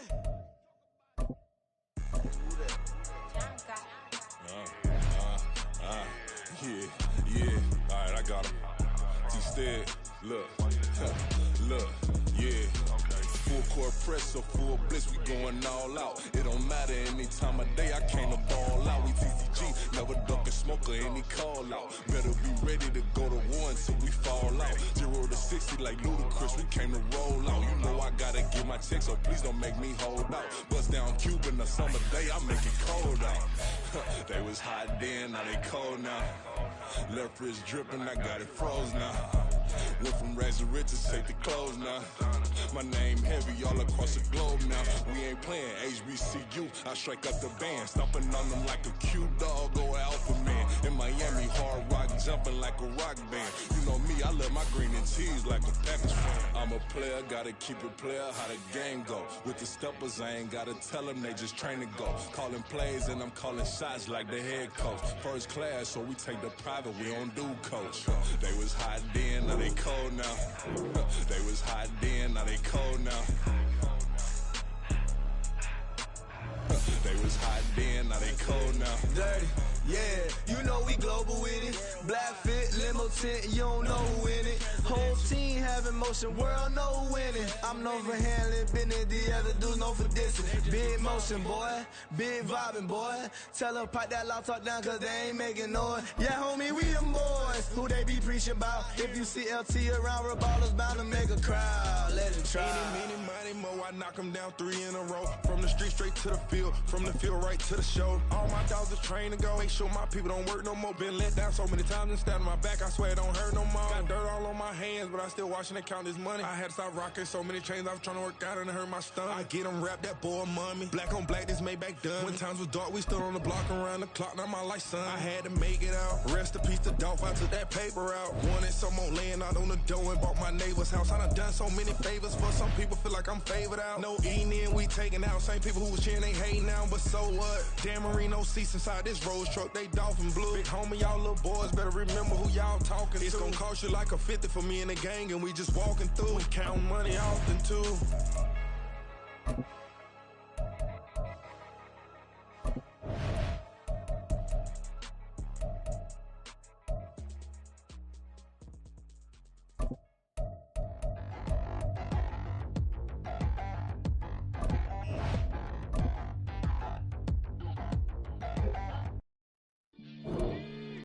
Yeah. All right, I got him. T-Stead, look, yeah. Full court press, so full blitz, we going all out. It don't matter any time of day, I came to ball out. We TCG, never duck a smoker, any call out. Better be ready to go to war until we fall out. 0 to 60 like Ludacris, we came to roll out. You know I gotta get my check, so please don't make me hold out. Bust down Cuban, a summer day, I make it cold out. They was hot then, now they cold now. Left wrist dripping, I got it froze now. Went from rags to riches, take the clothes now. My name heavy all across the globe now. We ain't playing HBCU, I strike up the band. Stomping on them like a cute dog or alpha man. In Miami, hard rock jumping like a rock band. You know me, I love my green and cheese like a Packers fan. I'm a player, gotta keep it player, how the game go. With the steppers, I ain't gotta tell them, they just train to go. Calling plays and I'm calling shots like the head coach. First class, so we take the private, we don't do coach. They was hot then, now they cold now. They was hot then, now they cold now. They was hot then, now they cold now. Dirty, yeah, you know we global with it. Black fit, limo tint, you don't know who in it. Whole team having motion, world know winning. I'm known for handling business, the other dudes known for dissing. Big motion, boy, big vibing, boy. Tell her pipe that loud talk down, cause they ain't making noise. Yeah, homie, we them boys, who they be preaching about. If you see LT around, Reballers bound to make a crowd. Let it try. Any, money, mo, I knock them down 3 in a row. From the street straight to the field, from the field right to the show. All my dogs are trained to go. Make sure my people don't work no more. Been let down so many times and stabbed in my back, I swear it don't hurt no more. Got dirt all on my hands, but I still watching and count this money. I had to stop rocking so many chains, I was trying to work out and it hurt my stomach. I get them wrapped, that boy mommy. Black on black, this Maybach done. When times was dark, we stood on the block around the clock, now my life son. I had to make it out. Rest in peace to Dolph, I took that paper out. Wanted some more laying out on the dough and bought my neighbor's house. I done so many favors for some people, feel like I'm favored out. No eating in, we taking out. Same people who was cheering, they hating now, but so what? Dan Marino seats inside this Rolls truck, they Dolphin blue. Big homie, y'all little boys better remember who y'all talking to. It's gonna cost you like a 50 for me and the gang, and we just walking through and counting money often too.